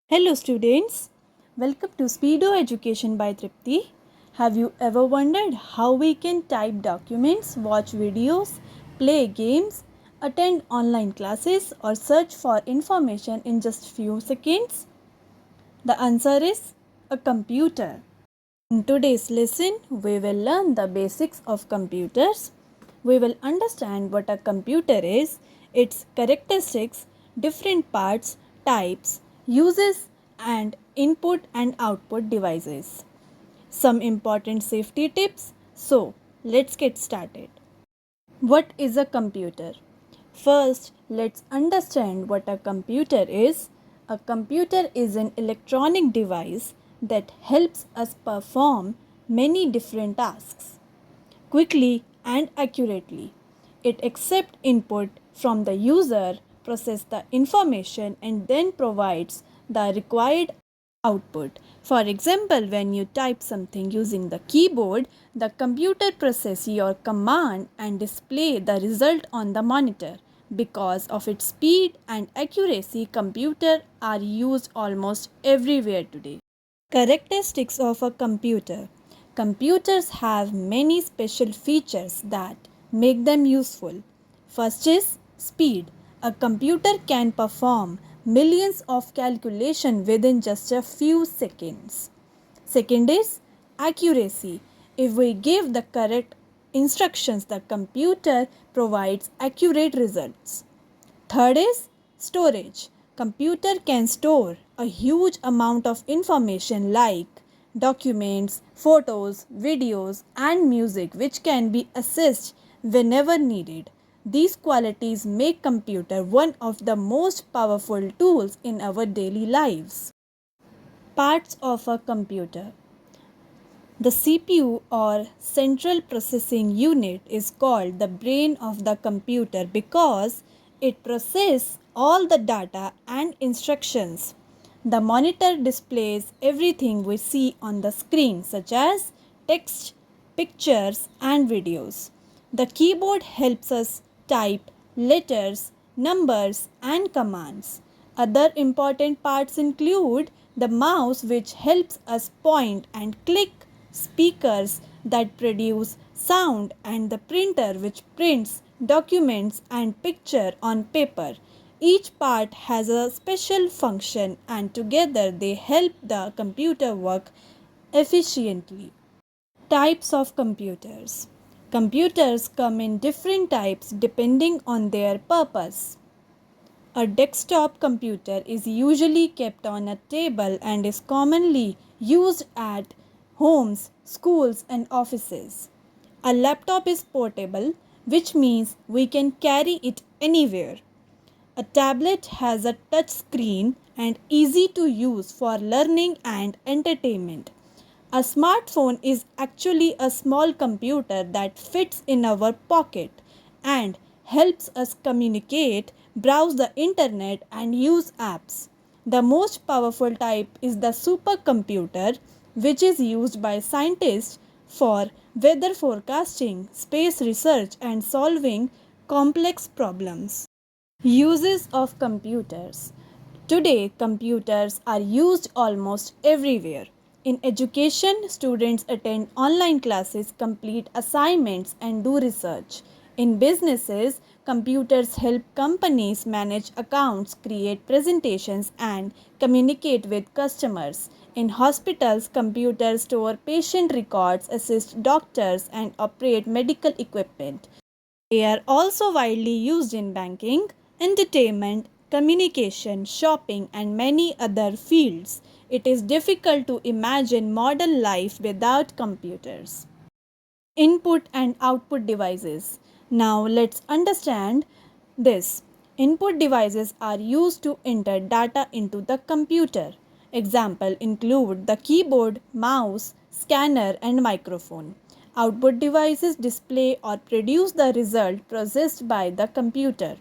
Hello students, welcome to Speedo Education by Tripti. Have you ever wondered how we can type documents, watch videos, play games, attend online classes or search for information in just few seconds? The answer is a computer. In today's lesson, we will learn the basics of computers. We will understand what a computer is, its characteristics, different parts, types, uses, and input and output devices. Some important safety tips. So, let's get started. What is a computer? First, let's understand what a computer is. A computer is an electronic device that helps us perform many different tasks quickly and accurately. It accepts input from the user, processes the information, and then provides the required output. For example, when you type something using the keyboard, the computer processes your command and display the result on the monitor. Because of its speed and accuracy, computers are used almost everywhere today. Characteristics of a computer. Computers have many special features that make them useful. First is speed. A computer can perform millions of calculations within just a few seconds. Second is accuracy. If we give the correct instructions, the computer provides accurate results. Third is storage. Computer can store a huge amount of information like documents, photos, videos and music which can be accessed whenever needed. These qualities make computer one of the most powerful tools in our daily lives. Parts of a computer. The CPU or central processing unit is called the brain of the computer because it processes all the data and instructions. The monitor displays everything we see on the screen such as text, pictures and videos. The keyboard helps us type letters, numbers and commands. Other important parts include the mouse which helps us point and click, speakers that produce sound and the printer which prints documents and picture on paper. Each part has a special function and together they help the computer work efficiently. Types of computers. Computers come in different types depending on their purpose. A desktop computer is usually kept on a table and is commonly used at homes, schools, and offices. A laptop is portable, which means we can carry it anywhere. A tablet has a touch screen and easy to use for learning and entertainment. A smartphone is actually a small computer that fits in our pocket and helps us communicate, browse the internet, and use apps. The most powerful type is the supercomputer, which is used by scientists for weather forecasting, space research, and solving complex problems. Uses of computers. Today, computers are used almost everywhere. In education, students attend online classes, complete assignments, and do research. In businesses, computers help companies manage accounts, create presentations, and communicate with customers. In hospitals, computers store patient records, assist doctors, and operate medical equipment. They are also widely used in banking, entertainment, communication, shopping, and many other fields. It is difficult to imagine modern life without computers. Input and output devices. Now let's understand this. Input devices are used to enter data into the computer. Example include the keyboard, mouse, scanner and microphone. Output devices display or produce the result processed by the computer.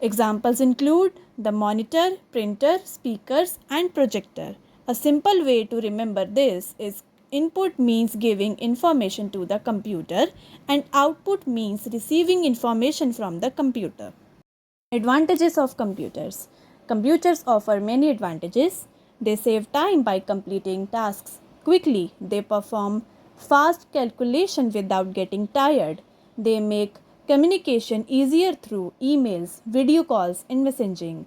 Examples include the monitor, printer, speakers and projector. A simple way to remember this is input means giving information to the computer and output means receiving information from the computer. Advantages of computers. Computers offer many advantages. They save time by completing tasks quickly. They perform fast calculation without getting tired. They make communication easier through emails, video calls, and messaging.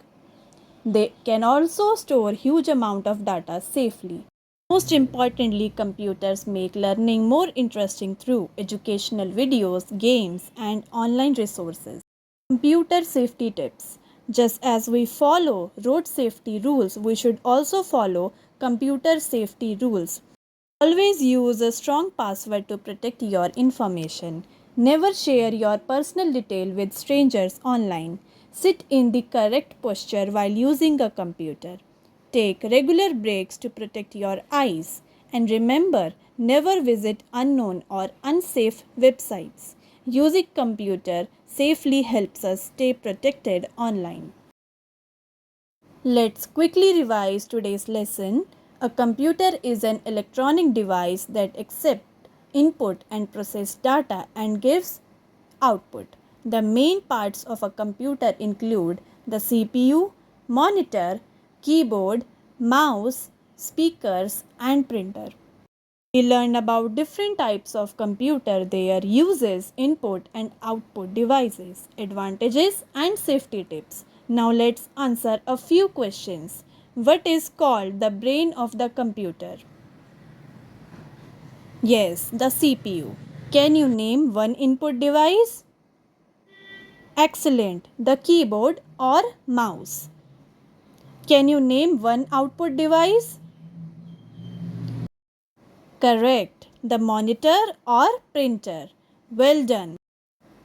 They can also store huge amount of data safely. Most importantly, computers make learning more interesting through educational videos, games, and online resources. Computer safety tips. Just as we follow road safety rules, we should also follow computer safety rules. Always use a strong password to protect your information. Never share your personal detail with strangers online. Sit in the correct posture while using a computer. Take regular breaks to protect your eyes. And remember, never visit unknown or unsafe websites. Using computer safely helps us stay protected online. Let's quickly revise today's lesson. A computer is an electronic device that accepts input and processes data and gives output. The main parts of a computer include the CPU, monitor, keyboard, mouse, speakers, and printer. We learned about different types of computer, their uses, input and output devices, advantages and safety tips. Now let's answer a few questions. What is called the brain of the computer? Yes, the CPU. Can you name one input device? Excellent, the keyboard or mouse. Can you name one output device? Correct, the monitor or printer. Well done.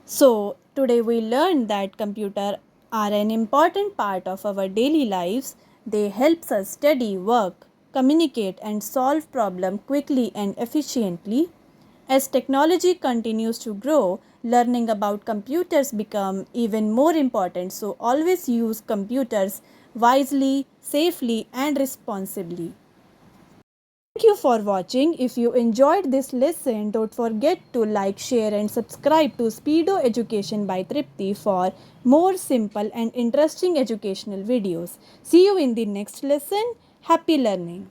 So, today we learned that computers are an important part of our daily lives. They help us study, work, communicate and solve problems quickly and efficiently. As technology continues to grow, learning about computers become even more important. So, always use computers wisely, safely and responsibly. Thank you for watching. If you enjoyed this lesson, don't forget to like, share and subscribe to Speedo Education by Tripti for more simple and interesting educational videos. See you in the next lesson. Happy learning.